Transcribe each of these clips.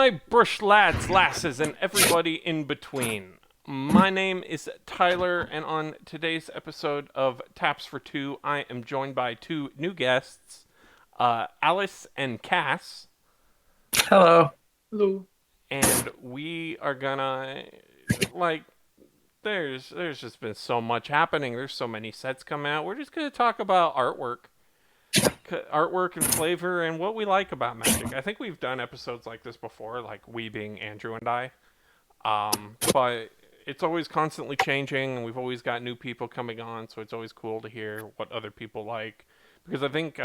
my brush lads, lasses, and everybody in between. My name is Tyler, and on today's episode of Taps for Two, I am joined by two new guests, Alice and Kass, Hello. Hello. and we are gonna like. There's just been so much happening. There's so many sets coming out. We're just gonna talk about artwork and flavor and what we like about Magic. I think we've done episodes like this before, like we being Andrew and I. But it's always constantly changing, and we've always got new people coming on, so it's always cool to hear what other people like. Because I think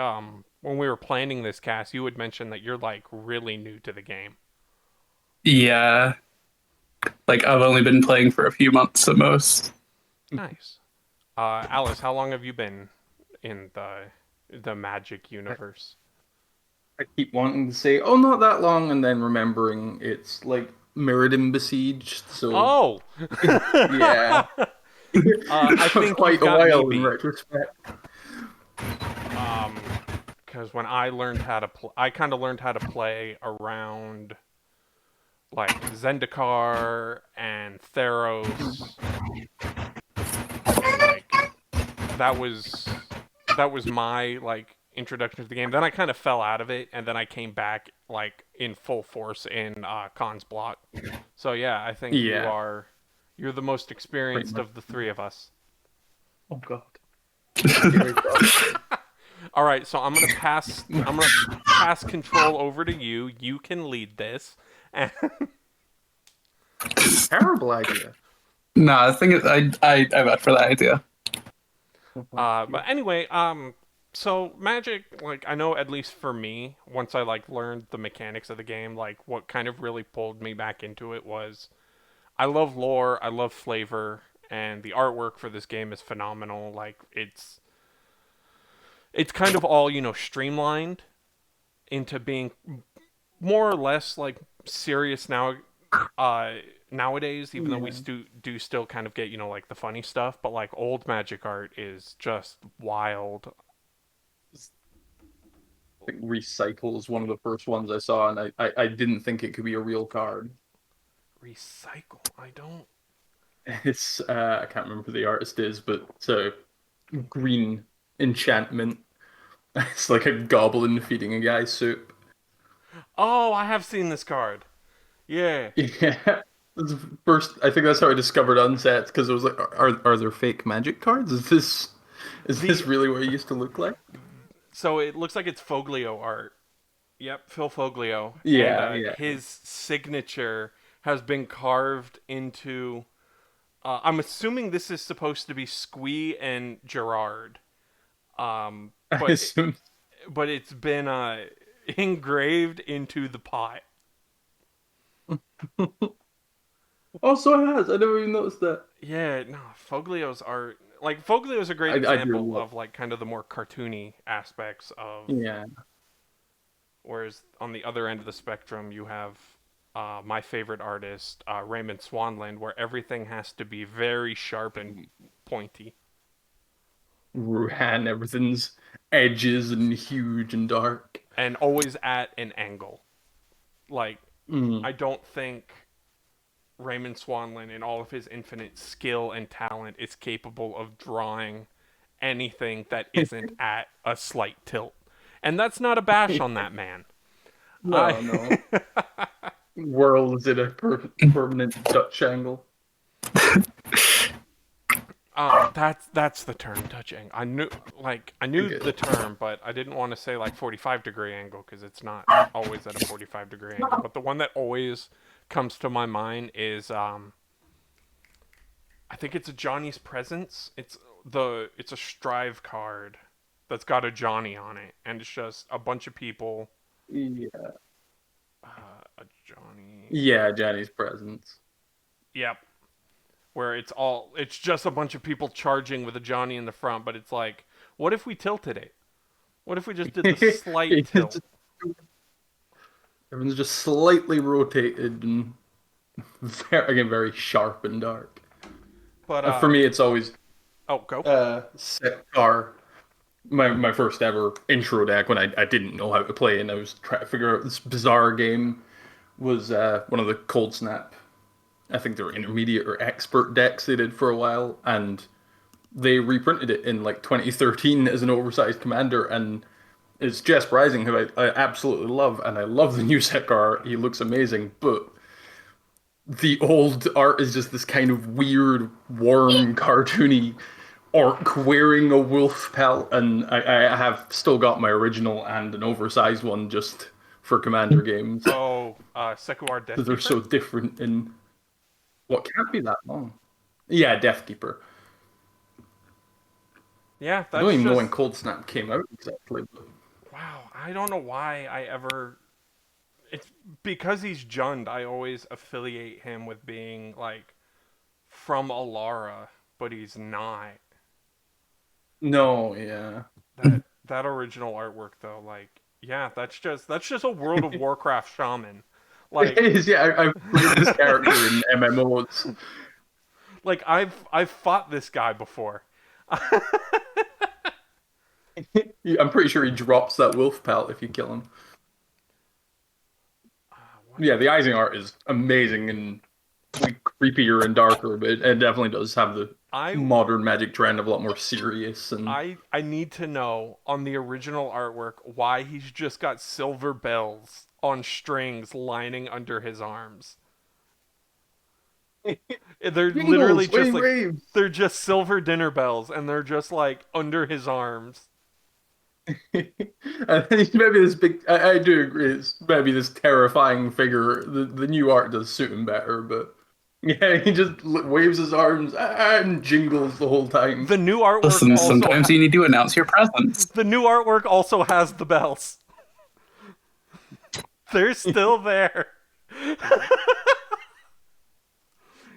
when we were planning this cast, you had mentioned that you're like really new to the game. Yeah, like I've only been playing for a few months at most. Nice. Alice, how long have you been in the Magic universe? I keep wanting to say, oh, not that long, and then remembering it's like Mirrodin besieged, so Oh, yeah, I for think you've quite a got me while in beat. retrospect. Um, because when I learned how to play, I kind of learned how to play around like Zendikar and Theros. Like that was my like introduction to the game. Then I kind of fell out of it, and then I came back like in full force in Khan's block. So yeah, I think Yeah, you're the most pretty experienced much. of the three of us. Oh God, very proud. All right, so I'm gonna pass control over to you. You can lead this. And, Terrible idea. No, the thing is, I vote for that idea. but anyway, so Magic, like I know at least for me, once I like learned the mechanics of the game, like what kind of really pulled me back into it was I love lore, I love flavor, and the artwork for this game is phenomenal. Like it's kind of all streamlined into being more or less like serious uh nowadays, even though we Yeah, do still kind of get like the funny stuff, but like old Magic art is just wild. I think Recycle is one of the first ones I saw, and I didn't think it could be a real card. Recycle, I don't. It's I can't remember who the artist is, but it's a green enchantment. It's like a goblin feeding a guy soup. Oh, I have seen this card. Yeah. Yeah. That's the first, I think that's how I discovered Unsets because it was like, are there fake magic cards? Is this the really what it used to look like? So it looks like it's Foglio art. Yep, Phil Foglio, and Yeah, yeah. his signature has been carved into. I'm assuming this is supposed to be Squee and Gerard, um, I but assume. but it's been engraved into the pot. Oh, so it has. I never even noticed that. Yeah, no, Foglio's art. Like Foglio's a great I do example love. of like kind of the more cartoony aspects of. Yeah. Whereas on the other end of the spectrum, you have my favorite artist, Raymond Swanland, where everything has to be very sharp and pointy, Ruhan, everything's edges and huge and dark. and always at an angle. Like, Mm. I don't think Raymond Swanland, in all of his infinite skill and talent, is capable of drawing anything that isn't at a slight tilt. And that's not a bash on that man. I No, no. World is in a permanent Dutch angle. That's the term, Dutch angle. I knew Okay. the term, but I didn't want to say like 45-degree angle because it's not always at a 45-degree angle. But the one that always comes to my mind is I think it's a Johnny's Presence. It's a Strive card that's got a Johnny on it, and it's just a bunch of people. Yeah. A Johnny. Yeah, Johnny's presence. Yep. Where it's just a bunch of people charging with a Johnny in the front, but it's like, what if we tilted it? What if we just did the slight It's tilt? just- Everyone's just slightly rotated and again very sharp and dark. But For me, it's always oh, go. Setcar. My first ever intro deck when I didn't know how to play and I was trying to figure out this bizarre game was one of the Cold Snap. I think they were intermediate or expert decks they did for a while, and they reprinted it in like 2013 as an oversized commander, and it's Jesper Rising, who I absolutely love, and I love the new set art. He looks amazing, but the old art is just this kind of weird, worm, cartoony orc wearing a wolf pelt, and I have still got my original and an oversized one just for commander games. Oh, Sekuar Because they're Deathkeeper. so different in what can't be that long. Yeah, Deathkeeper. Yeah, I don't that's even know when just Cold Snap came out exactly. But wow. I don't know why I ever. It's because he's Jund. I always affiliate him with being like from Alara, but he's not. no, yeah. That original artwork though, like yeah, that's just a World of Warcraft shaman. It Like is, yeah. I've played this character in MMOs. like I've fought this guy before. I'm pretty sure he drops that wolf pelt if you kill him. What Yeah, else? the Ising art is amazing and like creepier and darker, but it definitely does have the I modern magic trend of a lot more serious and I need to know on the original artwork why he's just got silver bells on strings lining under his arms. They're literally jingles, just wave like waves. they're just silver dinner bells and they're just like under his arms. I think maybe this big. I do agree. It's maybe this terrifying figure. The new art does suit him better, but yeah, he just waves his arms and jingles the whole time. The new artwork Listen, also sometimes you need to announce your presence. the new artwork also has the bells. They're still there.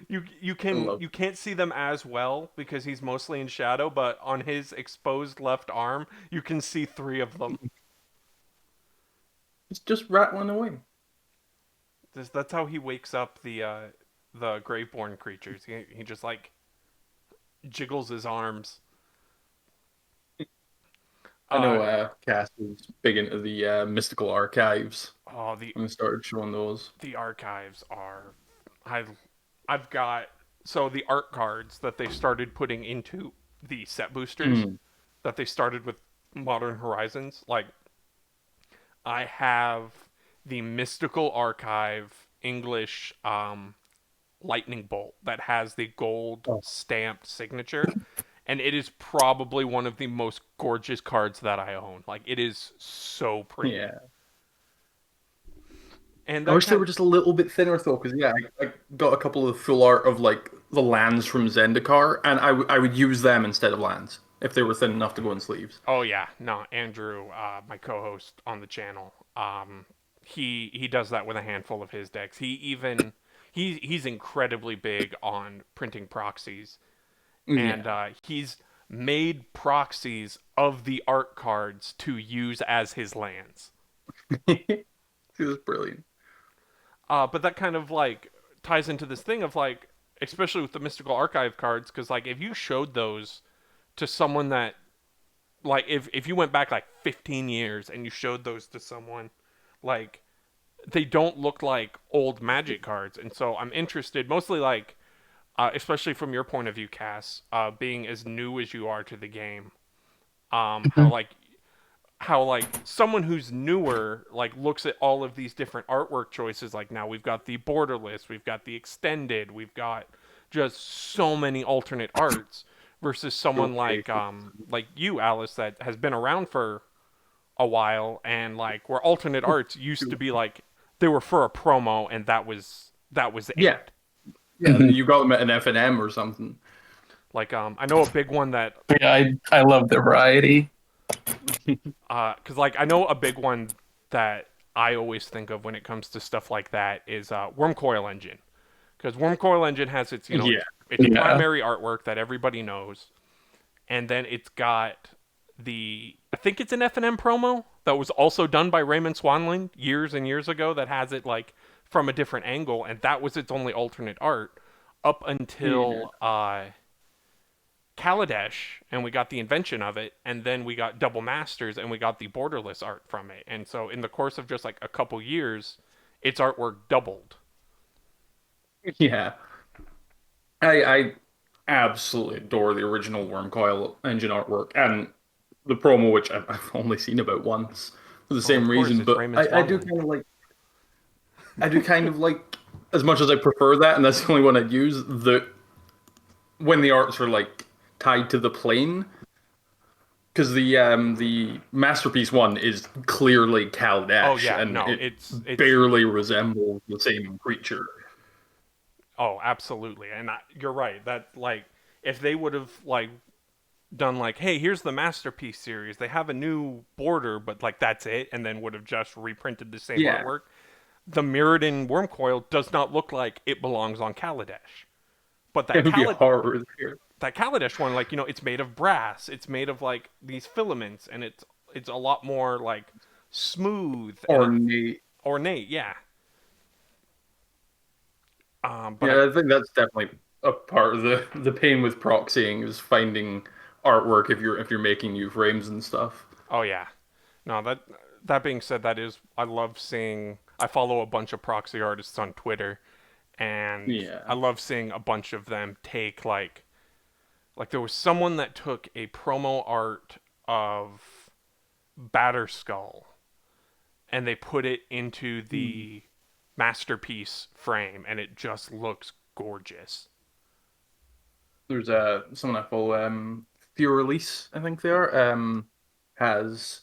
You I can love. you can't see them as well because he's mostly in shadow, but on his exposed left arm, you can see three of them. It's just rattling away. That's how he wakes up the Graveborn creatures. He just like jiggles his arms. I know Uh Cass is big into the mystical archives. oh the And started showing those. the archives are I've I've got so the art cards that they started putting into the set boosters Mm. that they started with Modern Horizons. Like I have the Mystical Archive English lightning bolt that has the gold Oh. stamped signature, and it is probably one of the most gorgeous cards that I own. Like it is so pretty. Yeah. And I that wish they kind were just a little bit thinner though, because yeah, I got a couple of full art of like the lands from Zendikar, and I would use them instead of lands if they were thin enough to go in sleeves. oh yeah, no, Andrew, my co-host on the channel, he does that with a handful of his decks. He's incredibly big on printing proxies, and Yeah. he's made proxies of the art cards to use as his lands. It was brilliant. But that kind of like ties into this thing of like, especially with the mystical archive cards, because like if you showed those to someone that like if you went back like 15 years and you showed those to someone, like they don't look like old Magic cards, and so I'm interested mostly like. Especially from your point of view, Cass, being as new as you are to the game, Mhm. how like someone who's newer like looks at all of these different artwork choices. Like now we've got the borderless, we've got the extended, we've got just so many alternate arts versus someone Showcase. like you, Alice, that has been around for a while and like where alternate arts used to be like they were for a promo and that was Yeah, it. yeah. Mhm. You got them at an F&M or something. Like I know a big one that Yeah, I love the variety. because like I know a big one that I always think of when it comes to stuff like that is Worm Coil Engine, because Worm Coil Engine has its Yeah. its Yeah. primary artwork that everybody knows, and then it's got the I think it's an F&M promo that was also done by Raymond Swanling years and years ago that has it like from a different angle, and that was its only alternate art up Yeah. until Kaladesh, and we got the invention of it, and then we got Double Masters, and we got the borderless art from it. And so, in the course of just like a couple years, its artwork doubled. Yeah. I absolutely adore the original Wormcoil engine artwork and the promo, which I've only seen about once for the Well, same of course, reason. it's But Raymond Swanland. I do kind of like, as much as I prefer that, and that's the only one I'd use, the when the arts are like tied to the plane, because the masterpiece one is clearly Oh Kaladesh, yeah, and no, it it's barely resembles the same creature. oh, absolutely. And you're right. That like if they would have like done like, hey, here's the masterpiece series. They have a new border, but like that's it, and then would have just reprinted the same Yeah, artwork. The Mirrodin Wormcoil does not look like it belongs on Kaladesh. But it would be horror here. that Kaladesh one, like, it's made of brass. It's made of like these filaments, and it's a lot more like smooth and it's Ornate. ornate, yeah. But Yeah, I think that's definitely a part of the pain with proxying is finding artwork if you're making new frames and stuff. oh yeah, no, that being said, I love seeing. I follow a bunch of proxy artists on Twitter, and I Yeah. love seeing a bunch of them take like there was someone that took a promo art of Batterskull and they put it into the masterpiece frame, and it just looks gorgeous. There's someone I follow, Release, I think they are, has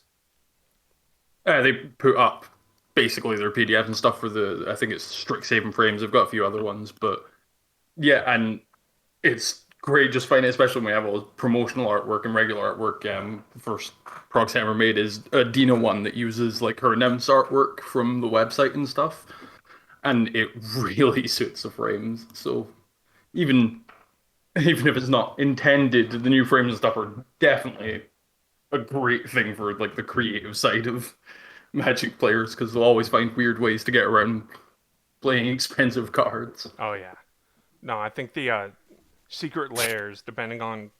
they put up basically their PDF and stuff for the I think it's Strixhaven frames. They've got a few other ones, but yeah, and it's great just finding, especially when we have all this promotional artwork and regular artwork. The first Proxhammer made is a Dina one that uses like her announce artwork from the website and stuff, and it really suits the frames. So even even if it's not intended, the new frames and stuff are definitely a great thing for like the creative side of Magic players because they'll always find weird ways to get around playing expensive cards. Oh yeah, no, I think the secret layers, depending on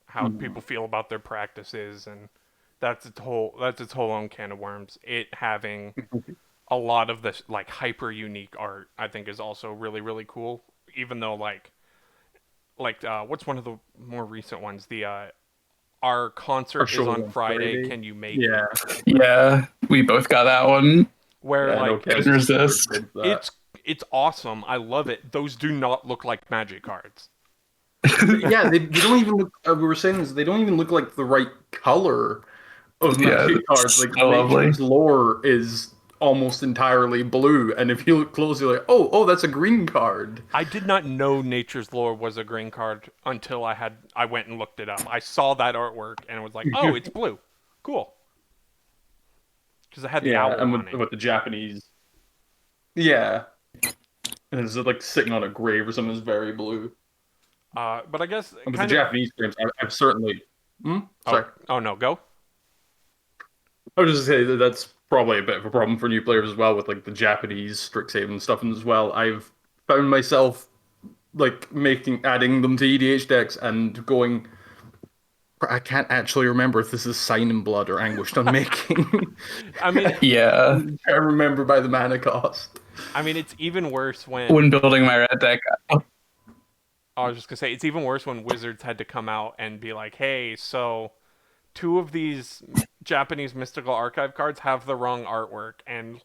how people feel about their practices, and that's its whole own can of worms. It having a lot of this like hyper unique art, I think, is also really really cool. Even though what's one of the more recent ones? The our Our concert is show on on Friday. Friday. Can you make it? Yeah, Yeah, we both got that one. Where yeah, I know like Kass Couldn't resist. did that. it's awesome. I love it. Those do not look like magic cards. Yeah, they don't even look. We were saying this. They don't even look like the right color of Yeah, Magic cards. it's Like so lovely. Nature's Lore is almost entirely blue, and if you look closely, like, oh, that's a green card. I did not know Nature's Lore was a green card until I went and looked it up. I saw that artwork and was like, "Oh, it's blue. Cool." Because it had the Yeah, owl and on it. with the Japanese, yeah, and it's like sitting on a grave or something. Is very blue. But I guess And with the kind of. Japanese frames, I've certainly. Hmm? Oh, Sorry, oh no, go. I was just saying that that's probably a bit of a problem for new players as well with like the Japanese Strixhaven stuff as well. I've found myself like adding them to EDH decks and going. I can't actually remember if this is Sign in Blood or Anguished Unmaking. I mean, Yeah, I remember by the mana cost. it's even worse when when building my red deck. I was just gonna say it's even worse when Wizards had to come out and be like, "Hey, so two of these Japanese mystical archive cards have the wrong artwork," and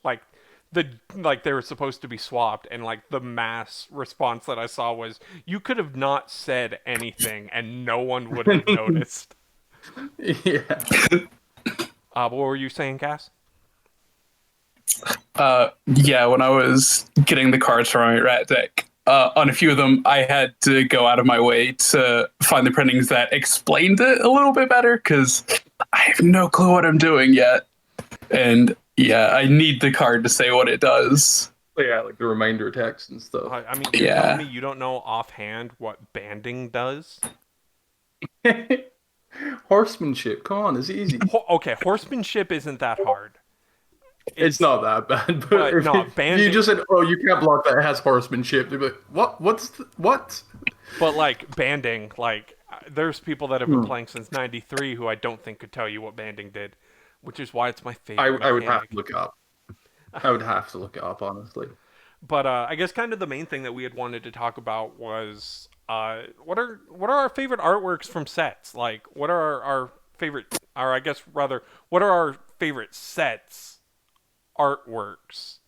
they were supposed to be swapped, and like the mass response that I saw was, "You could have not said anything, and no one would have noticed." Yeah. What were you saying, Cass? Yeah, when I was getting the cards from my red deck, on a few of them, I had to go out of my way to find the printings that explained it a little bit better because I have no clue what I'm doing yet. And yeah, I need the card to say what it does. Yeah, like the reminder text and stuff. I mean, you're Yeah. telling me you don't know offhand what banding does? Horsemanship, come on, it's easy. Okay, horsemanship isn't that hard. It's not that bad, but but if no, you banding- just said, "Oh, you can't block that," it has horsemanship. They'd be like, "What? What?" But like banding, there's people that have been playing since '93 who I don't think could tell you what banding did, which is why it's my favorite. I would have mechanic. to look it up. I would have to look it up, honestly. But I guess kind of the main thing that we had wanted to talk about was what are our favorite artworks from sets? Like, what are our favorite, or I guess rather, what are our favorite sets artworks?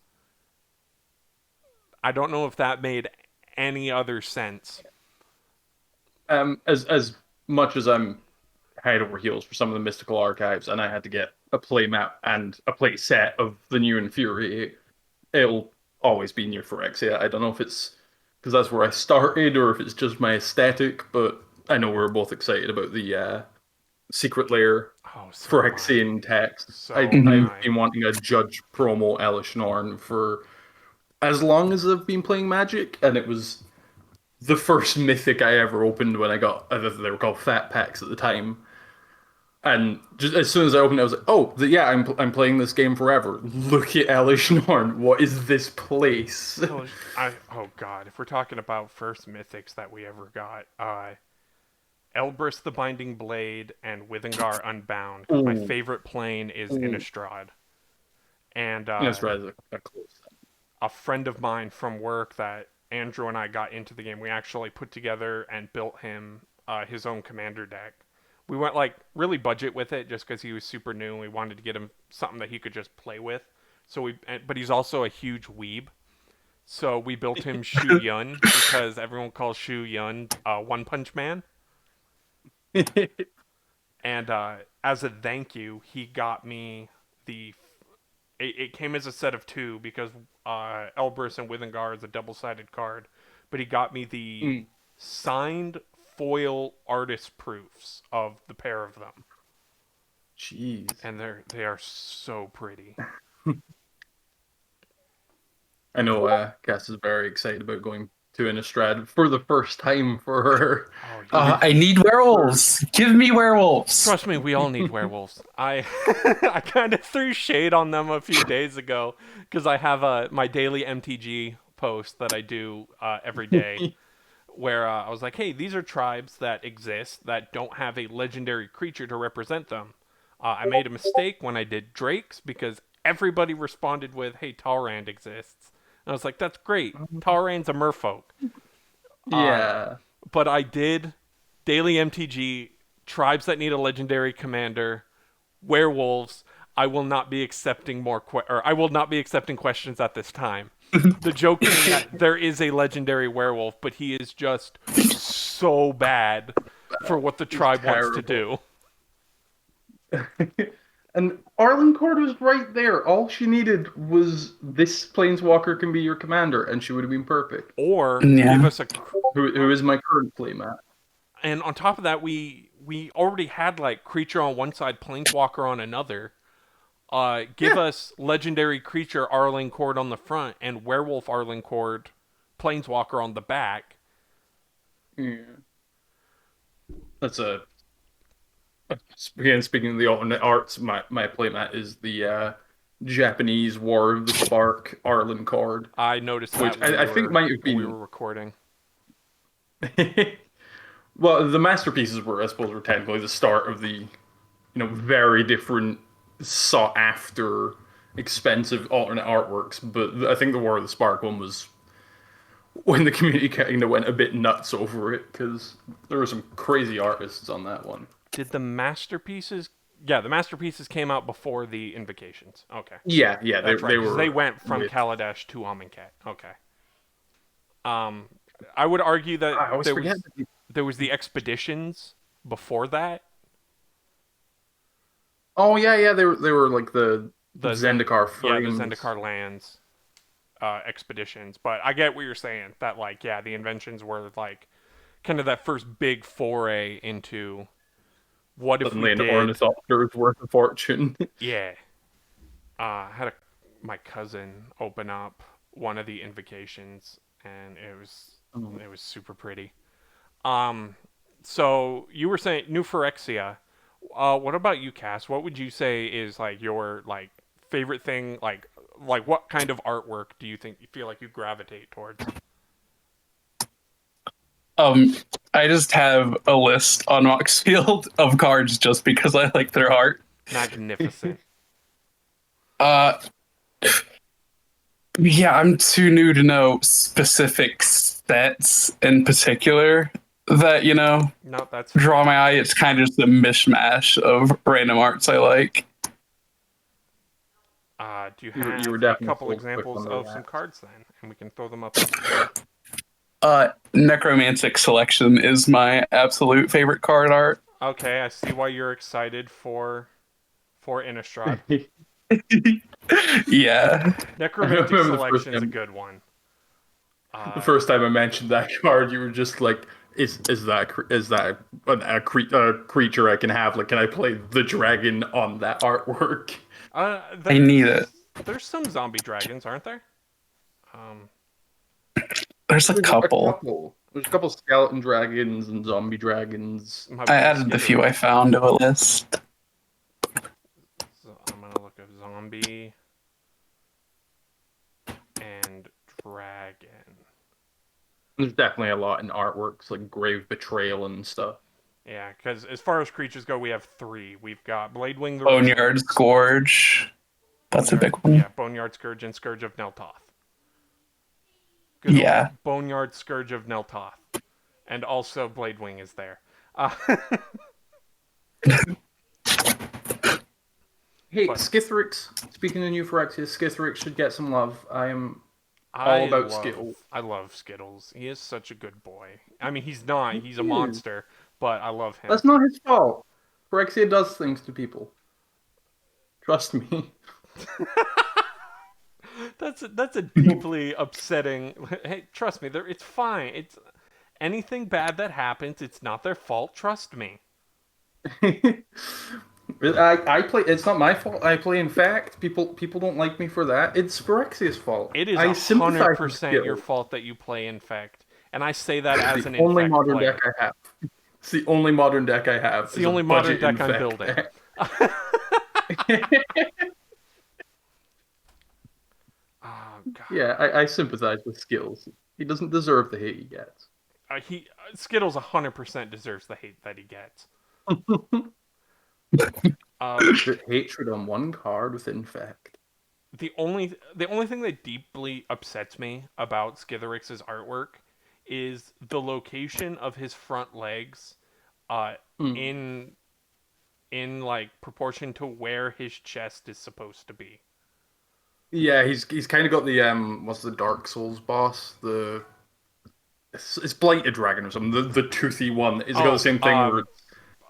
I don't know if that made any other sense. As much as I'm head over heels for some of the mystical archives, and I had to get a play map and a play set of the new Infuriate, it'll always be New Phyrexia. I don't know if it's because that's where I started or if it's just my aesthetic, but I know we're both excited about the secret layer Oh, so am I. Phyrexian text. So am I've I. been wanting a Judge promo Elishnorn for as long as I've been playing Magic, and it was the first mythic I ever opened when I got they were called Fat Packs at the time. And just as soon as I opened it, I was like, "Oh, yeah, I'm playing this game forever. Look at Elishnorn. What is this place?" Oh god, if we're talking about first mythics that we ever got, Elbrus the Binding Blade and Withengar Unbound, because my Ooh, favorite plane is ooh. Innistrad. And That's rather a close. a friend of mine from work that Andrew and I got into the game, we actually put together and built him his own commander deck. We went like really budget with it just because he was super new and we wanted to get him something that he could just play with. But he's also a huge weeb. So we built him Shu Yun because everyone calls Shu Yun One Punch Man. And as a thank you, he got me the. It came as a set of two because Elbrus and Withengar is a double-sided card, but he got me the Mm, signed foil artist proofs of the pair of them, Jeez. and they are so pretty. I know Cass is very excited about going to Innistrad for the first time for her. Oh, you I need werewolves. Give me werewolves. trust me, we all need werewolves. I I kind of threw shade on them a few days ago because I have my daily MTG post that I do every day where I was like, hey, these are tribes that exist that don't have a legendary creature to represent them. I made a mistake when I did Drakes because everybody responded with, hey, Talrand exists. And I was like, that's great. Talrand's a merfolk. Uh, Yeah. but I did daily MTG, tribes that need a legendary commander, werewolves. I will not be accepting or I will not be accepting questions at this time. The joke being that there is a legendary werewolf, but he is just so bad for what the It's tribe wants to terrible. do. And Arlencourt was right there. All she needed was this planeswalker can be your commander, and she would have been perfect. Or give Yeah. us a. Who is my current playmat? And on top of that, we already had like creature on one side, planeswalker on another. Give Yeah. us legendary creature Arling Cord on the front and werewolf Arling Cord, planeswalker on the back. Yeah. That's a again speaking of the alternate arts, my playmat is the Japanese War of the Spark Arlen card, I noticed which that when I think might have we been were recording. well, the masterpieces were, I suppose, were technically the start of the very different, sought after, expensive alternate artworks. But I think the War of the Spark one was when the community kind of went a bit nuts over it because there were some crazy artists on that one. Did the masterpieces? Yeah, the masterpieces came out before the invocations. Okay, Yeah, yeah, that's right they because they were went from with. Kaladesh to Amonkhet. Okay. Um, I would argue that I always forget. there was the expeditions before that. Oh yeah, yeah, they were like the Zendikar Yeah, the frames. Zendikar lands expeditions. But I get what you're saying. That like yeah, the inventions were like kind of that first big foray into what if we Suddenly, an did. ornithopter is worth a fortune. Yeah, I had my cousin open up one of the invocations, and it was super pretty. Um, so you were saying New Phyrexia. What about you, Cass? What would you say is like your like favorite thing? Like what kind of artwork do you think you feel like you gravitate towards? Um, I just have a list on Moxfield of cards just because I like their art. Magnificent. Uh, Yeah, I'm too new to know specific sets in particular that, No, that's draw fair. my eye. It's kind of just a mishmash of random arts I like. Do you You were have a definitely couple sold quick examples on the of some rats. cards then, and we can throw them up on the screen? Necromantic Selection is my absolute favorite card art. Okay, I see why you're excited for Innistrad. Yeah. I Necromantic remember the first Selection is a time. good one. The Uh, first time I mentioned that card, you were just like, is that a creature I can have? Like, can I play the dragon on that artwork? I need it. There's some zombie dragons, aren't there? Um, There's a There's a couple. couple. There's a couple skeleton dragons and zombie dragons. my I boy added the few I Skitterick. found to a list. So I'm gonna look at zombie and dragon. There's definitely a lot in artworks like Grave Betrayal and stuff. Yeah, because as far as creatures go, we have three. We've got Bladewing the Boneyard Resolute, Scourge. That's a Boneyard, big one. yeah, Boneyard Scourge, and Scourge of Neltoth. Good old Yeah. Boneyard Scourge of Neltoth, and also Bladewing is there. Uh, Hey, but Skithrix. Speaking of new Phyrexia, Skithrix should get some love. I am all I about love Skittle. I love Skittles. He is such a good boy. I mean, he's not. He's a He is. monster, but I love him. That's not his fault. Phyrexia does things to people. Trust me. That's a deeply upsetting. Hey, trust me, it's fine. It's anything bad that happens. It's not their fault. Trust me. I play. It's not my fault. I play. In fact, people don't like me for that. It's Phyrexia's fault. It is I a hundred sympathize with percent your Skittle. fault that you play Infect, and I say that as The an only Infect modern player. deck I have. It's the only modern deck I have. It's Is the a only modern budget deck I'm Infect building. deck. Oh God. Yeah, I sympathize with Skills. He doesn't deserve the hate he gets. He Skittles 100% deserves the hate that he gets. Hatred on one card with Infect. The only thing that deeply upsets me about Skitherix's artwork is the location of his front legs, uh, Hmm. in like proportion to where his chest is supposed to be. Yeah, he's kind of got the what's the Dark Souls boss? It's Blighted Dragon or something. The toothy one. It's got the Oh, same thing where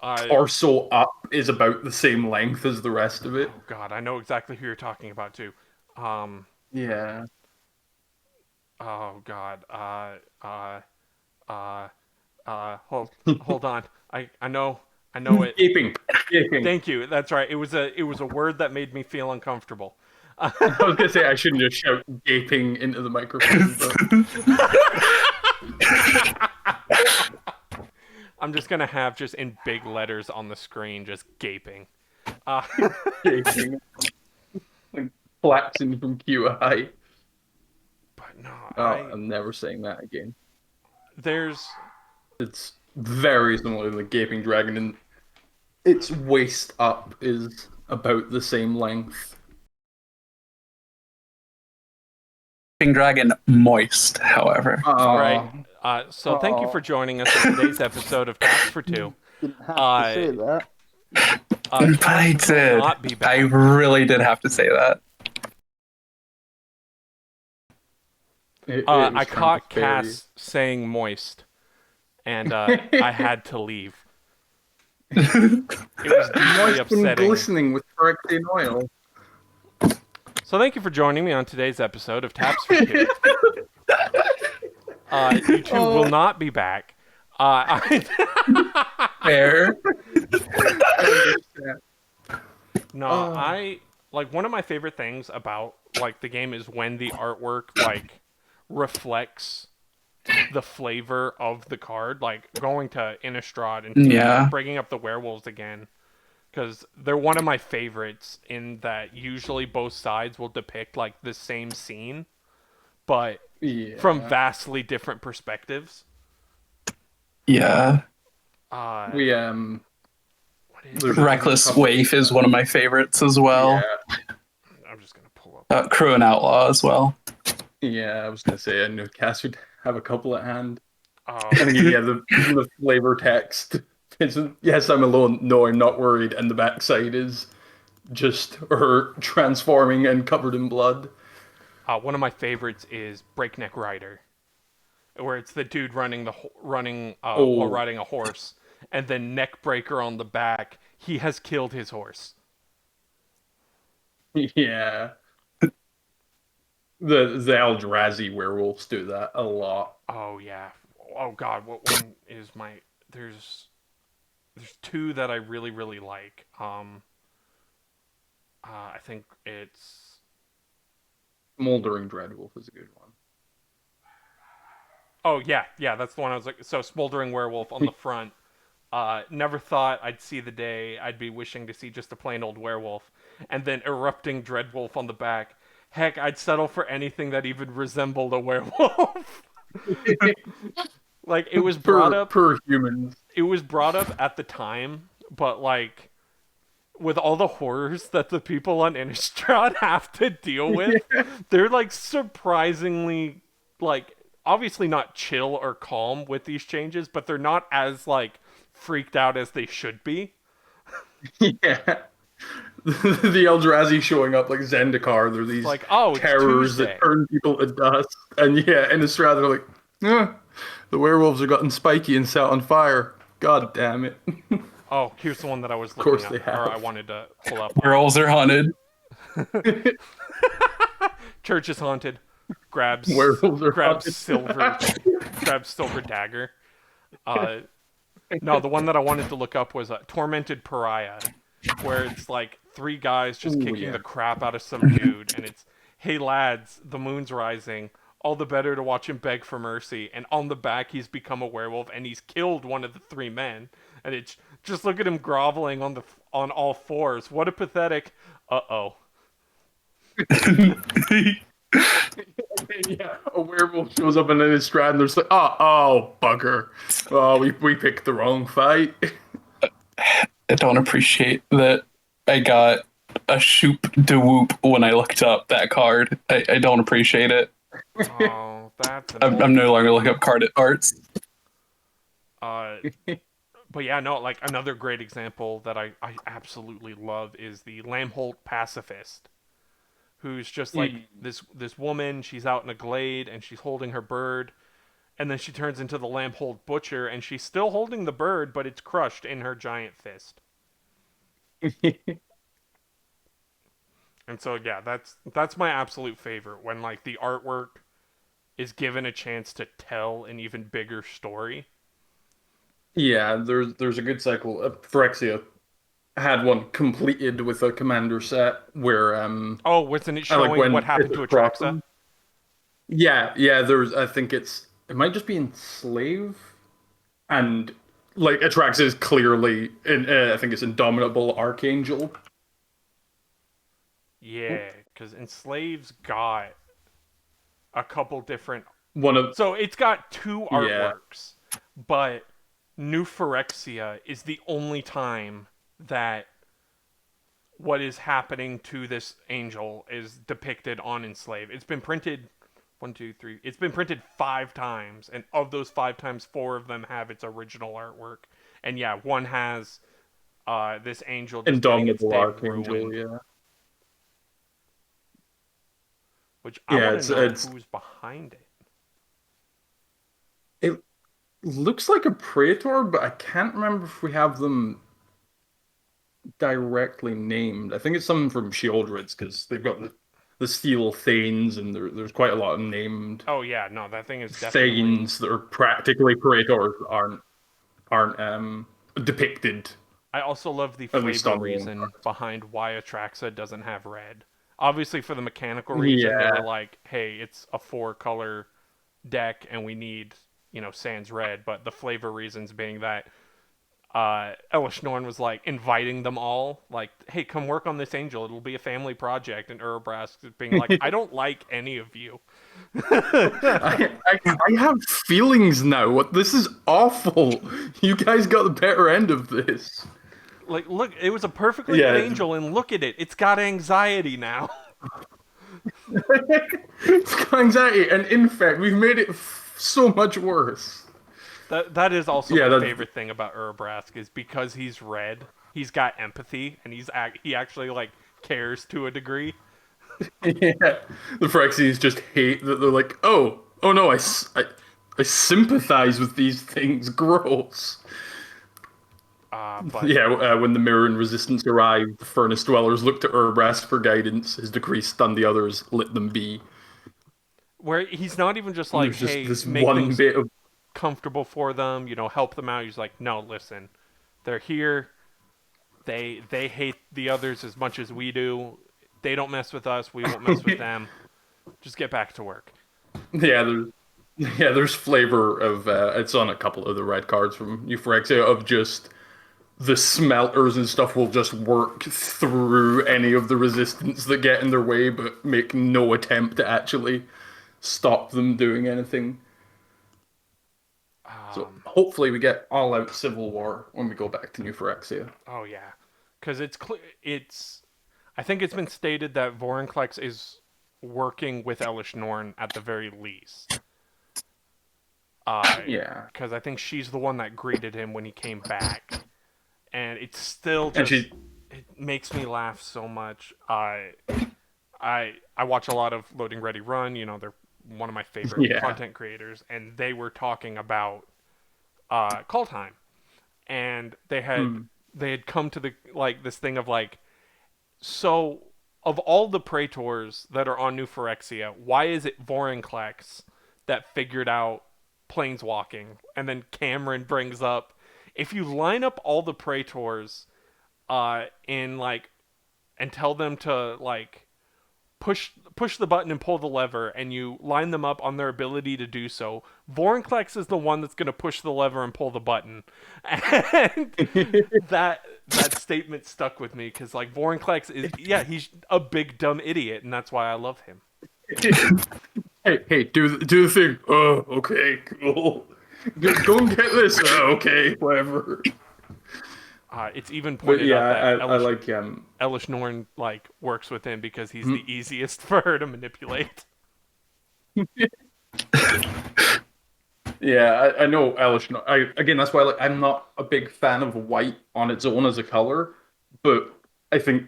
uh, torso up is about the same length as the rest of it. oh God, I know exactly who you're talking about too. Um, Yeah. oh God, hold on. I know it. Gaping. Gaping. Thank you. That's right. It was a word that made me feel uncomfortable. I was gonna say I shouldn't just shout gaping into the microphone, but I'm just gonna have just in big letters on the screen, just gaping. Uh, gaping. Like collapsing from QI. but no, Oh, I'm never saying that again. there's It's very similar to the Gaping Dragon, and its waist up is about the same length. Dragon moist, however. right. So thank you for joining us in today's episode of Taps for Two. Didn't have Uh, to say that. But I Cass will did. not be back. I really did have to say that. I caught Cass saying moist, and I had to leave. It was deeply moist and upsetting. glistening with Phyrexian oil. So thank you for joining me on today's episode of Taps for Two. You two will not be back. Fair. No, I like one of my favorite things about like the game is when the artwork like reflects the flavor of the card. Like going to Innistrad and Yeah. bringing up the werewolves again, because they're one of my favorites in that usually both sides will depict like the same scene, but Yeah. from vastly different perspectives. Yeah. We What is there's it? a Reckless couple- Waif is one of my favorites as well. Yeah. I'm just gonna pull up. Crew and Outlaw as well. Yeah, I was gonna say I knew Cass would have a couple at hand. I think Oh, yeah, the flavor text. It's, yes, I'm alone. No, I'm not worried. And the backside is just her transforming and covered in blood. one of my favorites is Breakneck Rider, where it's the dude running while Oh, riding a horse, and then neck breaker on the back. He has killed his horse. yeah. The Eldrazi werewolves do that a lot. Oh yeah. Oh god, what one is my? There's two that I really like. I think it's Moldering Dreadwolf is a good one. oh yeah, that's the one I was like. So smoldering werewolf on the front. Never thought I'd see the day I'd be wishing to see just a plain old werewolf, and then erupting dreadwolf on the back. Heck, I'd settle for anything that even resembled a werewolf. Like it was brought up, Per humans. it was brought up at the time, but like with all the horrors that the people on Innistrad have to deal with, they're like surprisingly like obviously not chill or calm with these changes, but they're not as like freaked out as they should be. Yeah. The Eldrazi showing up like Zendikar. They're It's these like, oh, it's terrors that Tuesday. turn people to dust. And yeah, in Estrada, they're like, the werewolves are gotten spiky and set on fire. God damn it. Of Oh, here's the one that I was looking course up, they or I have. wanted to pull up. Werewolves are haunted. Church is haunted. Grabs Werewolves are grabs haunted. silver grabs silver dagger. Uh, no, the one that I wanted to look up was Tormented Pariah, where it's like three guys just Ooh, kicking yeah. the crap out of some dude, and it's, hey lads, the moon's rising. All the better to watch him beg for mercy. And on the back, he's become a werewolf, and he's killed one of the three men. And it's just look at him groveling on all fours. What a pathetic. Oh. Yeah, a werewolf shows up in Innistrad and there's like, oh, bugger. Oh, we picked the wrong fight. I don't appreciate that I got a shoop de whoop when I looked up that card. I don't appreciate it. Oh, that's I'm no longer looking up card arts. uh, but yeah, no, like another great example that I absolutely love is the Lamholt Pacifist, who's just like this woman. She's out in a glade and she's holding her bird, and then she turns into the Lamholt Butcher, and she's still holding the bird, but it's crushed in her giant fist. And so yeah, that's my absolute favorite when like the artwork is given a chance to tell an even bigger story. Yeah, there's a good cycle. Phyrexia had one completed with a commander set where Oh, wasn't it I like showing what when happened it's to across Atraxa? them. Yeah, there's I think it might just be enslave and like Atraxa is clearly in I think it's Indomitable Archangel. Yeah, because Enslaved's got a couple different. One of So it's got two yeah. artworks, but New Phyrexia is the only time that what is happening to this angel is depicted on Enslave. It's been printed one, two, three. It's been printed 5 times, and of those 5 times, 4 of them have its original artwork. And yeah, one has this angel just getting its Indomitable day Archangel, ruined. yeah. Which I Yeah, want to know it's who's behind it. it looks like a Praetor, but I can't remember if we have them directly named. I think it's someone from Sheoldred's because they've got the Steel Thanes and there's quite a lot of named Oh yeah, no, that thing is definitely. Thanes that are practically Praetors aren't depicted, I also love the at least flavor on the own reason behind why Atraxa doesn't have red. Obviously, for the mechanical card. reason, they were Yeah, like, "Hey, it's a 4 color deck, and we need Sans red." But the flavor reasons being that Elish Norn was like inviting them all, like, "Hey, come work on this angel. It'll be a family project." And Urabrask being like, "I don't like any of you." I have feelings now. What this is awful. You guys got the better end of this. Like, look, it was a perfectly good Yeah, angel, and look at it. It's got anxiety now. It's got anxiety, and in fact, we've made it so much worse. That is also Yeah, my that favorite thing about Urabrask is because he's red, he's got empathy, and he actually like cares to a degree. yeah. The Phyrexians just hate that they're like, oh no, I sympathize with these things. Gross. But Yeah, when the Mirror and Resistance arrived, the Furnace Dwellers looked to Urabrask for guidance. His decree stunned the others, let them be. where he's not even just And like, there's just hey, this make one things bit of comfortable for them, help them out. He's like, no, listen, they're here. They hate the others as much as we do. They don't mess with us. We won't mess with them. Just get back to work. yeah, there's flavor of it's on a couple of the red cards from Euphorexia of just the smelters and stuff will just work through any of the resistance that get in their way, but make no attempt to actually stop them doing anything. So Um, hopefully we get all out civil war when we go back to New Phyrexia. oh yeah, because it's clear. It's I think it's been stated that Vorinclex is working with Elish Norn at the very least. Yeah, Because I think she's the one that greeted him when he came back, and it's still and just she, it makes me laugh so much. I watch a lot of Loading Ready Run. They're one of my favorite yeah, content creators, and they were talking about call time, and mm, they had come to the like this thing of like, so of all the praetors that are on New Phyrexia, why is it Vorinclex that figured out planeswalking? And then Cameron brings up, if you line up all the praetors in like and tell them to like push the button and pull the lever, and you line them up on their ability to do so, Vorinclex is the one that's going to push the lever and pull the button. And that statement stuck with me because like Vorinclex is, yeah, he's a big dumb idiot, and that's why I love him. hey, do the thing. Oh, okay, cool. Go and get this. Okay, whatever. It's even But pointed yeah, out that I like Elish Norn like works with him because he's the easiest for her to manipulate. Yeah, I know Alice. Again, that's why I'm not a big fan of white on its own as a color, but I think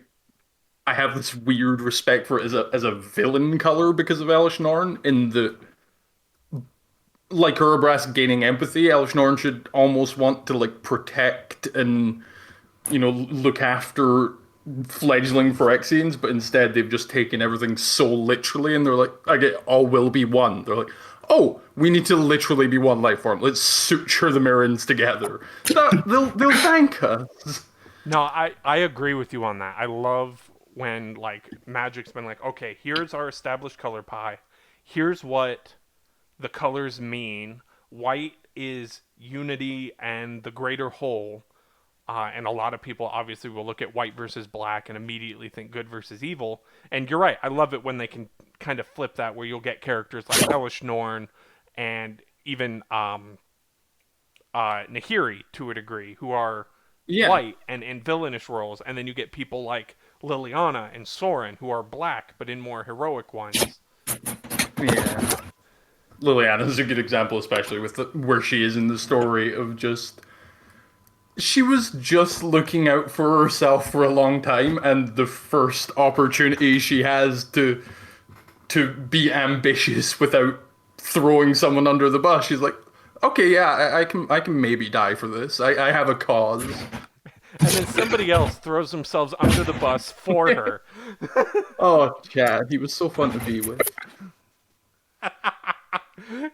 I have this weird respect for it as a villain color because of Alice Norn. In the like Urabrask gaining empathy, Alice Norn should almost want to like protect and look after fledgling Phyrexians, but instead they've just taken everything so literally, and they're like, I get all will be one. They're like, oh, we need to literally be one life form. Let's suture the Mirrans together. They'll thank us. No, I agree with you on that. I love when like Magic's been like, okay, here's our established color pie. Here's what the colors mean. White is unity and the greater whole. And a lot of people obviously will look at white versus black and immediately think good versus evil. And you're right. I love it when they can kind of flip that, where you'll get characters like Elish Norn and even Nahiri to a degree, who are Yeah, white and in villainous roles, and then you get people like Liliana and Soren who are black but in more heroic ones. yeah. Liliana's a good example, especially with where she is in the story of just she was just looking out for herself for a long time, and the first opportunity she has to be ambitious without throwing someone under the bus, she's like, okay, yeah, I can maybe die for this. I have a cause. And then somebody else throws themselves under the bus for her. Oh, Chad, he was so fun to be with.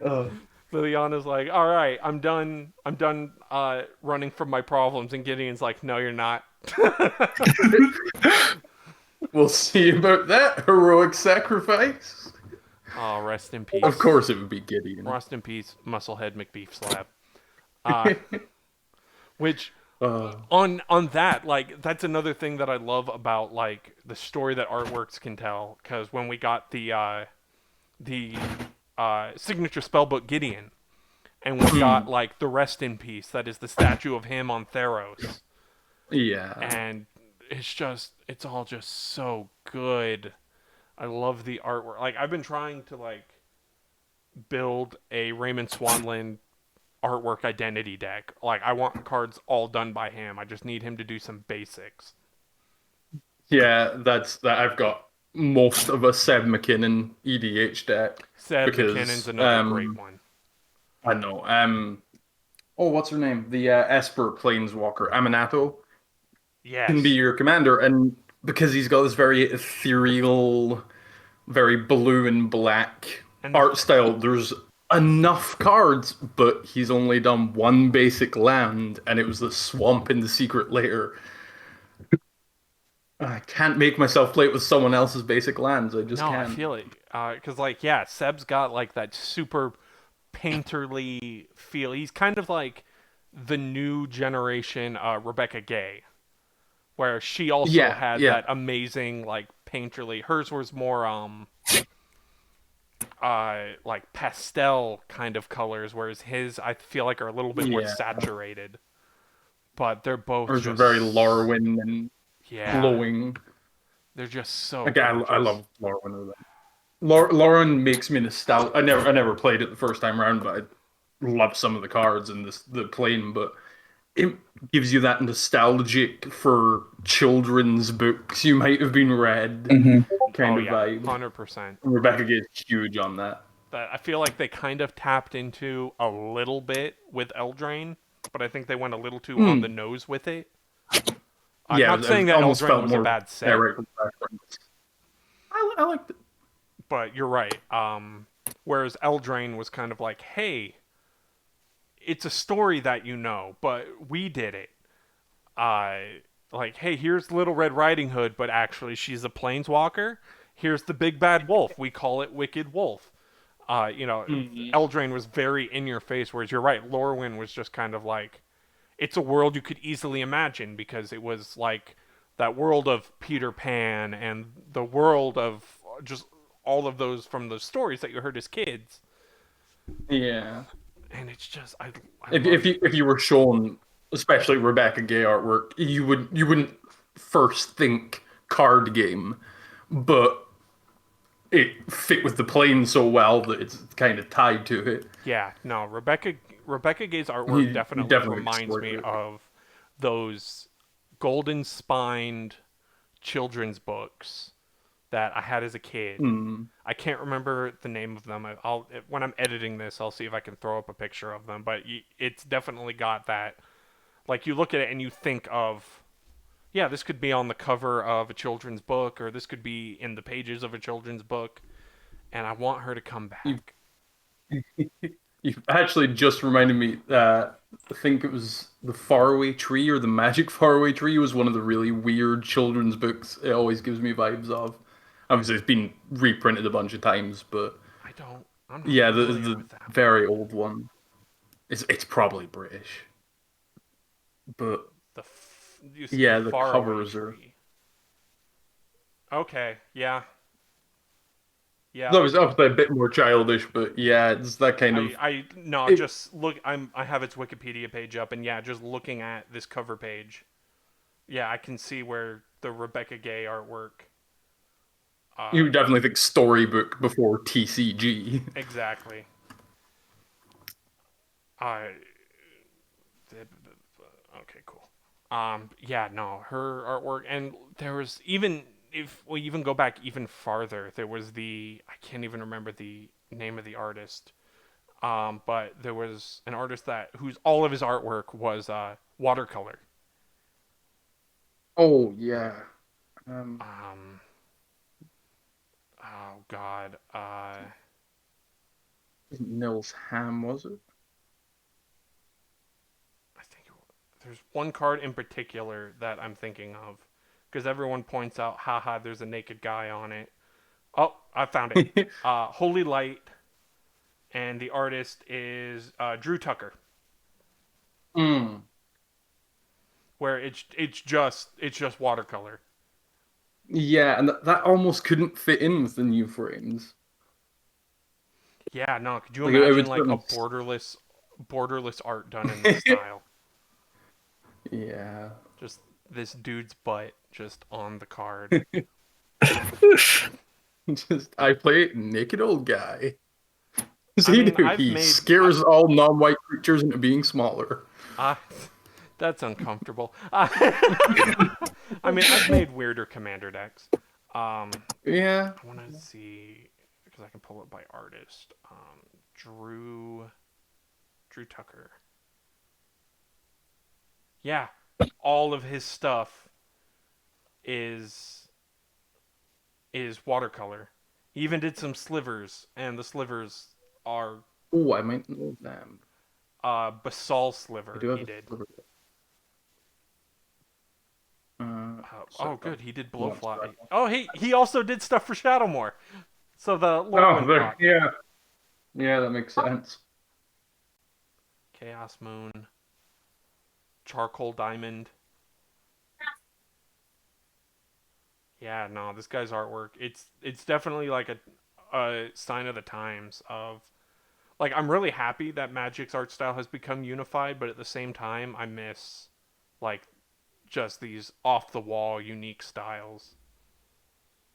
Uh, Liliana's like, all right, I'm done running from my problems. And Gideon's like, no, you're not. we'll see about that heroic sacrifice. Oh, rest in Of peace. course, it would be Gideon. Rest in peace, Musclehead McBeef Slab. Uh, which uh, on that, like, that's another thing that I love about like the story that artworks can tell. Because when we got the signature spellbook Gideon, and we got like the rest in peace, that is the statue of him on Theros, yeah. and it's all just so good. I love the artwork. Like I've been trying to like build a Raymond Swanland artwork identity deck. Like I want cards all done by him. I just need him to do some basics. Yeah, that's that. I've got most of a Seb McKinnon EDH deck Seb McKinnon's because another great one. I know oh, what's her name? The Esper Planeswalker Aminato can be Yes. your commander, and because he's got this very ethereal, very blue and black And art style, there's enough cards, but he's only done one basic land, and it was the swamp in the secret lair. I can't make myself play it with someone else's basic lands. I just no, I can't. feel it. Cause like yeah, Seb's got like that super painterly feel. He's kind of like the new generation Rebecca Gay, where she also Yeah, had yeah, that amazing like painterly. Hers was more like pastel kind of colors, whereas his I feel like are a little bit more yeah. saturated. But they're both Hers are very just Lorwyn and yeah, glowing. they're just so Again, I gorgeous. love Lorwyn. Lauren makes me nostalgic. I never played it the first time around, but I love some of the cards and the plane. But it gives you that nostalgic for children's books you might have been read Hmm. kind Oh of yeah, vibe. 100%. Rebecca gets huge on that. That I feel like they kind of tapped into a little bit with Eldraine, but I think they went a little too on the Mm. nose with it. Yeah, Not saying it that almost Eldraine felt was a more bad set, direct reference. I liked it. but you're right. Whereas Eldraine was kind of like, hey, it's a story that you know, but we did it. Like, hey, here's Little Red Riding Hood, but actually she's a planeswalker. Here's the big bad wolf. We call it Wicked Wolf. You know, Mhm. Eldraine was very in your face, whereas you're right, Lorwyn was just kind of like, it's a world you could easily imagine because it was like that world of Peter Pan and the world of just all of those from those stories that you heard as kids. Yeah. And it's just I If love if it. you if you were shown, especially Rebecca Gay artwork, you wouldn't first think card game, but it fit with the plane so well that it's kind of tied to it. Yeah, no, Rebecca Gay's artwork You definitely definitely reminds exploited me it. of those golden spined children's books that I had as a kid. Mm. I can't remember the name of them. I'll when I'm editing this, I'll see if I can throw up a picture of them. But it's definitely got that. Like you look at it and you think of, yeah, this could be on the cover of a children's book, or this could be in the pages of a children's book. And I want her to come You back. you actually just reminded me. I think it was the Faraway Tree or the Magic Faraway Tree was one of the really weird children's books. It always gives me vibes of. Obviously, it's been reprinted a bunch of times, but I don't. I'm not yeah, the familiar the with that one. very old one. It's probably British, but You said the yeah, the faraway covers are. tree. Okay, yeah, yeah. That was obviously a bit more childish, but yeah, it's that kind of. I no, It, just look. I have its Wikipedia page up, and yeah, just looking at this cover page, yeah, I can see where the Rebecca Gay artwork. you Uh, would definitely think storybook before TCG. exactly. Uh, okay, cool. Yeah, no, her artwork, and there was even if we even go back even farther, there was the I can't even remember the name of the artist. But there was an artist that whose all of his artwork was watercolor. Oh yeah. Um, Um, oh God, wasn't Nils Ham, was it? I think there's one card in particular that I'm thinking of because everyone points out, haha, there's a naked guy on it. Oh, I found it. Holy Light, and the artist is Drew Tucker. Mm. Where it's just watercolor. Yeah, and that almost couldn't fit in with the new frames. Yeah, no. Could you Like it imagine would like a certainly. borderless art done in this style? Yeah. Just this dude's butt just on the card. I play naked old guy. What does I he mean, do? I've He made. scares all non-white creatures into being smaller. I, that's uncomfortable. I mean, I've made weirder commander decks. Yeah. I want to see because I can pull it by artist. Drew, Drew Tucker. Yeah, all of his stuff is watercolor. He even did some slivers, and the slivers are Oh, I might know them. basalt I sliver. do have He a did. sliver. Oh, So, good. He did who wants blowfly. to- Oh, he also did stuff for Shadowmoor. So the Oh, Lordwind there. block. Yeah. Yeah, that makes sense. Chaos Moon, Charcoal Diamond. Yeah, no, this guy's artwork. It's definitely like a sign of the times of like I'm really happy that Magic's art style has become unified, but at the same time I miss like just these off the wall unique styles.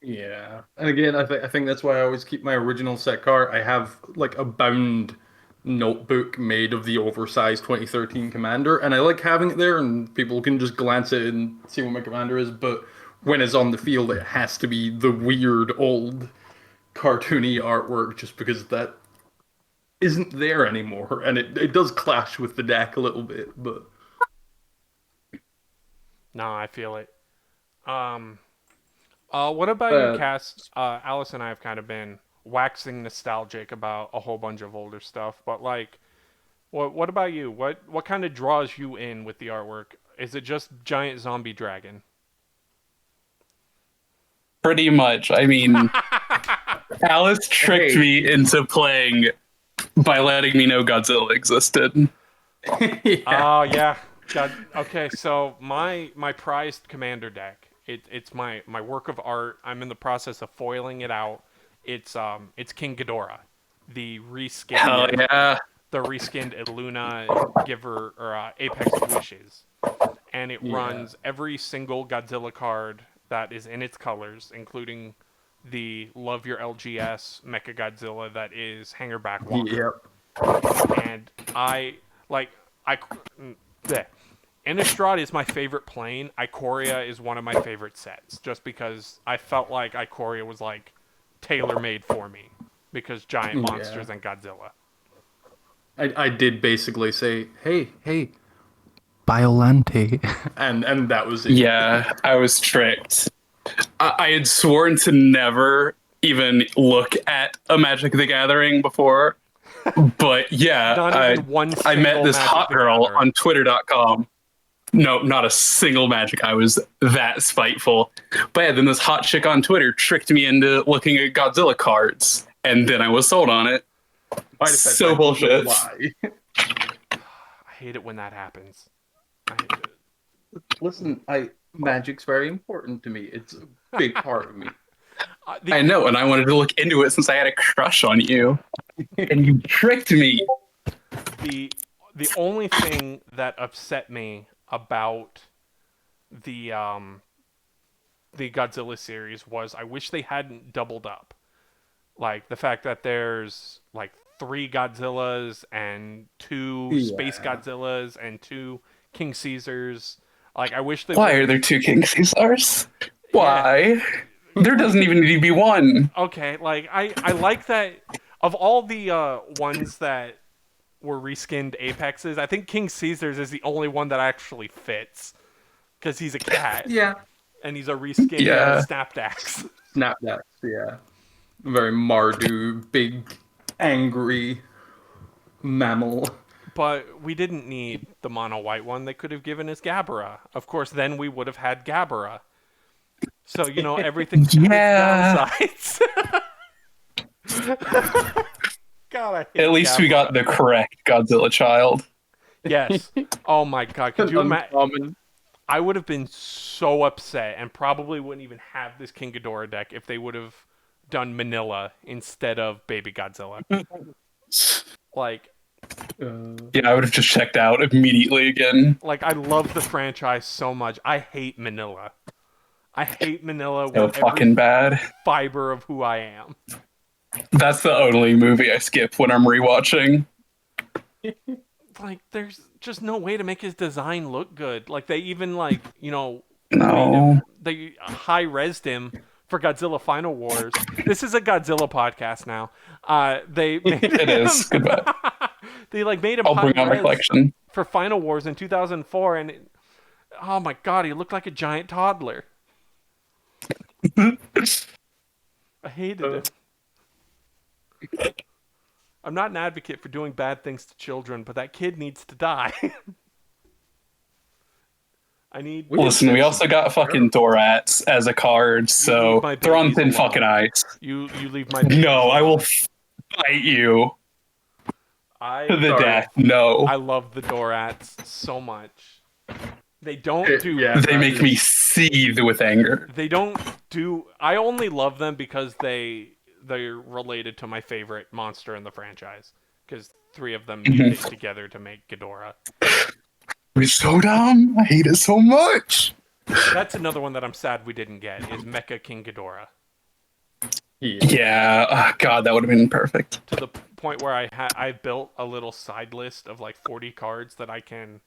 Yeah. And again, I think that's why I always keep my original set card. I have like a bound notebook made of the oversized 2013 commander, and I like having it there, and people can just glance at it and see what my commander is. But when it's on the field, it has to be the weird old cartoony artwork, just because that isn't there anymore, and it does clash with the deck a little bit. But No, I feel it. Um what about you, uh, Cass? Alice and I have kind of been waxing nostalgic about a whole bunch of older stuff, but like what about you? What kind of draws you in with the artwork? Is it just giant zombie dragon? Pretty much. I mean, Alice tricked hey, me into playing by letting me know Godzilla existed. yeah, Oh yeah. God. Okay, so my prized commander deck. It's my work of art. I'm in the process of foiling it out. It's King Ghidorah, the Hell reskinned yeah. the reskinned Luna giver or Apex of Wishes, and it yeah, runs every single Godzilla card that is in its colors, including the Love Your LGS Mecha Godzilla that is Hangerback Walker. yep. And I like I bleh. Innistrad is my favorite plane. Ikoria is one of my favorite sets, just because I felt like Ikoria was like tailor made for me because giant Yeah. monsters and Godzilla. I did basically say, hey, Biolante. And that was it. Yeah, I was tricked. I had sworn to never even look at a Magic the Gathering before. But yeah, Not even one I met single this Magic hot the girl Gathering. on Twitter.com. No, not a single Magic. I was that spiteful. But yeah, then this hot chick on Twitter tricked me into looking at Godzilla cards. And then I was sold on it. My defense, I So did not bullshit. lie. I hate it when that happens. I hate it. Listen, I magic's very important to me. It's a big part of me. The I know, and I wanted to look into it since I had a crush on you. And you tricked me. the the only thing that upset me about the um the Godzilla series was I wish they hadn't doubled up. Like the fact that there's like three Godzillas and two Space Yeah. Godzillas and two King Caesars. Like I wish they Why would are there have. two King Caesars? Yeah. Why? There doesn't even need to be one. Okay. Like I like that of all the ones that were reskinned Apexes. I think King Caesar's is the only one that actually fits because he's a cat Yeah. and he's a reskinned Yeah. Snapdax. Snapbacks, yeah. Very Mardu, big, angry mammal. But we didn't need the mono white one. They could have given us Gabara. Of course, then we would have had Gabara. So, everything's got Yeah. its downsides. God, I hate At least we got Gabara. the correct Godzilla child. Yes. Oh my god, could An you imagine? uncommon. I would have been so upset and probably wouldn't even have this King Ghidorah deck if they would have done Manila instead of Baby Godzilla. Like, Yeah, I would have just checked out immediately again. I love the franchise so much. I hate Manila. I hate Manila So with fucking every bad. fiber of who I am. That's the only movie I skip when I'm rewatching. Like, there's just no way to make his design look good. Like, they even, like, No. they high-resed him for Godzilla Final Wars. This is a Godzilla podcast now. They made It is. him, Goodbye. they, like, made him I'll bring out my high-res collection. for Final Wars in 2004, and oh my god, he looked like a giant toddler. I hated it. I'm not an advocate for doing bad things to children, but that kid needs to die. I need. Listen, we also got fucking Dorats as a card, You leave so my they're on babies thin alone. fucking ice. You leave my babies No, I will alone. fight you to the I death. No. I love the Dorats so much. They don't do. Yeah, They make me seethe with anger. They don't do. I only love them because they're related to my favorite monster in the franchise. Because 3 of them mutate together to make Ghidorah. It's so dumb. I hate it so much. That's another one that I'm sad we didn't get. Is Mecha King Ghidorah. Yeah. Oh, God, that would have been perfect. To the point where I built a little side list of like 40 cards that I can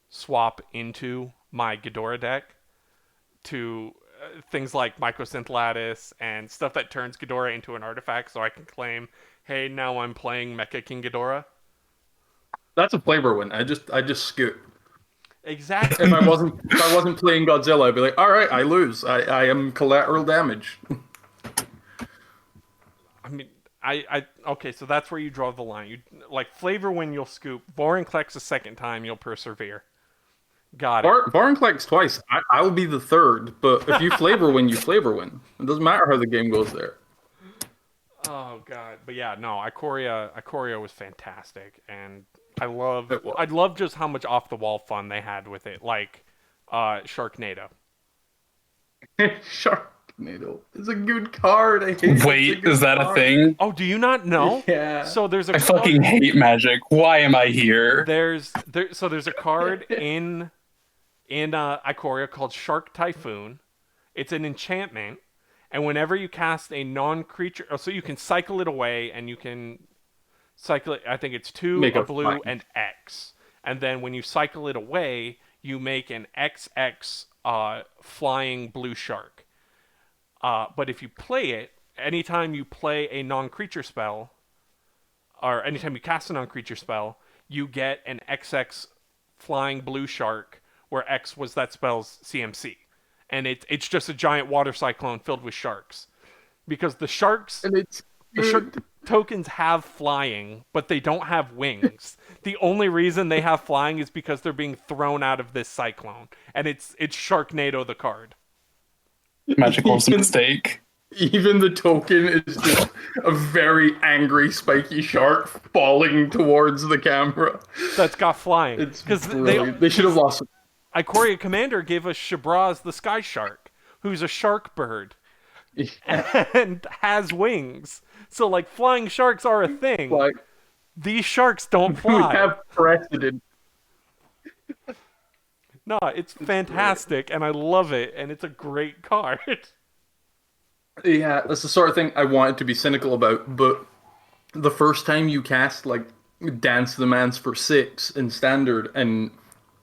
swap into my Ghidorah deck to things like Microsynth Lattice and stuff that turns Ghidorah into an artifact, so I can claim, hey, now I'm playing Mecha King Ghidorah. That's a flavor win. I just scoot. Exactly. If I wasn't playing Godzilla, I'd be like, all right, I lose. I am collateral damage. I mean, okay, so that's where you draw the line. You like flavor win, you'll scoop. Vorinclex a second time, you'll persevere. Got it. Vorinclex twice. I'll be the third. But if you flavor win, you flavor win. It doesn't matter how the game goes there. Oh god, but yeah, no, Ikoria was fantastic, and I love just how much off the wall fun they had with it, like Sharknado. Sharknado is a good card. I hate it. Wait, is that a thing? Oh, do you not know? Yeah. So there's a I fucking hate magic. Why am I here? there's a card in Ikoria called Shark Typhoon. It's an enchantment, and whenever you cast a non-creature, so you can cycle it away, and you can cycle it. I think it's 2, Make a a blue, flying. and X. And then when you cycle it away, you make an XX flying blue shark. But if you play it, anytime you play a non-creature spell, or anytime you cast a non-creature spell, you get an XX flying blue shark, where X was that spell's CMC. And it's just a giant water cyclone filled with sharks. Because the sharks... And it's The shark tokens have flying, but they don't have wings. The only reason they have flying is because they're being thrown out of this cyclone, and it's Sharknado the card. Magic was a mistake. Even the token is just a very angry spiky shark falling towards the camera. That's got flying. It's Because they should have lost. Ikoria Commander gave us Shabraz the Sky Shark, who's a shark bird and has wings. So like flying sharks are a thing. Like These sharks don't we fly. have precedent. No, it's fantastic, and I love it, and it's a great card. Yeah, that's the sort of thing I wanted to be cynical about, but the first time you cast like Dance the Mans for 6 in standard and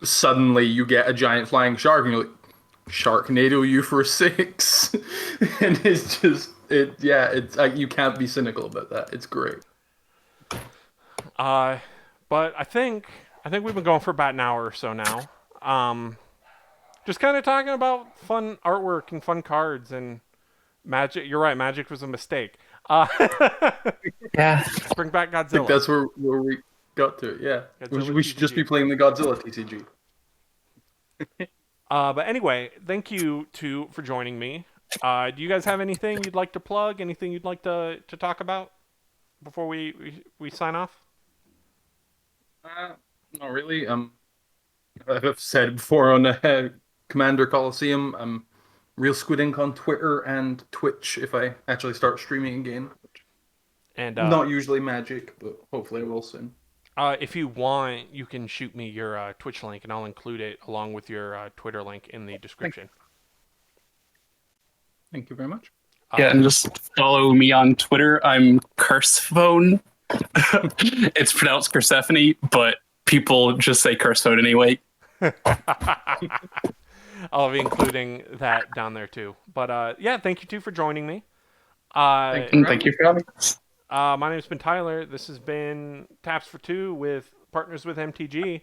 suddenly you get a giant flying shark and you're like, Sharknado you for 6. And it's just it's like you can't be cynical about that. It's great. But I think we've been going for about an hour or so now. Just kind of talking about fun artwork and fun cards and Magic. You're right, Magic was a mistake. Yeah. Bring back I think Godzilla. that's where we got to it, yeah. Godzilla We should just TCG. be playing the Godzilla TCG. But anyway, thank you for joining me. Do you guys have anything you'd like to plug? Anything you'd like to talk about before we sign off? Not really. I've said before on Commander Coliseum, I'm Real Squid Ink on Twitter and Twitch if I actually start streaming again. And Not usually Magic, but hopefully I will soon. if you want, you can shoot me your Twitch link, and I'll include it along with your Twitter link in the description. Thank you very much. Yeah, and just follow me on Twitter. I'm Cursephone. It's pronounced Persephone, but people just say Cursephone anyway. I'll be including that down there too. But yeah, thank you two for joining me. Uh, Thank you. Thank you for having us. my name's been Tyler. This has been Taps for Two with Partners with MTG.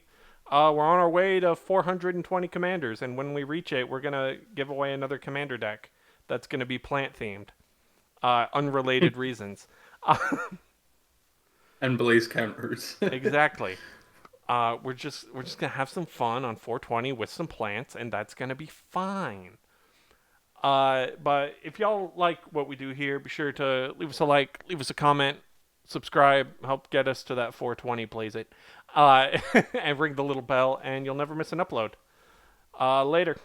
We're on our way to 420 commanders, and when we reach it, we're gonna give away another commander deck that's gonna be plant themed, unrelated reasons. And Blaze counters. Exactly. We're just gonna have some fun on 420 with some plants, and that's gonna be fine. But if y'all like what we do here, be sure to leave us a like, leave us a comment, subscribe, help get us to that 420, plays it, and ring the little bell, and you'll never miss an upload. Later.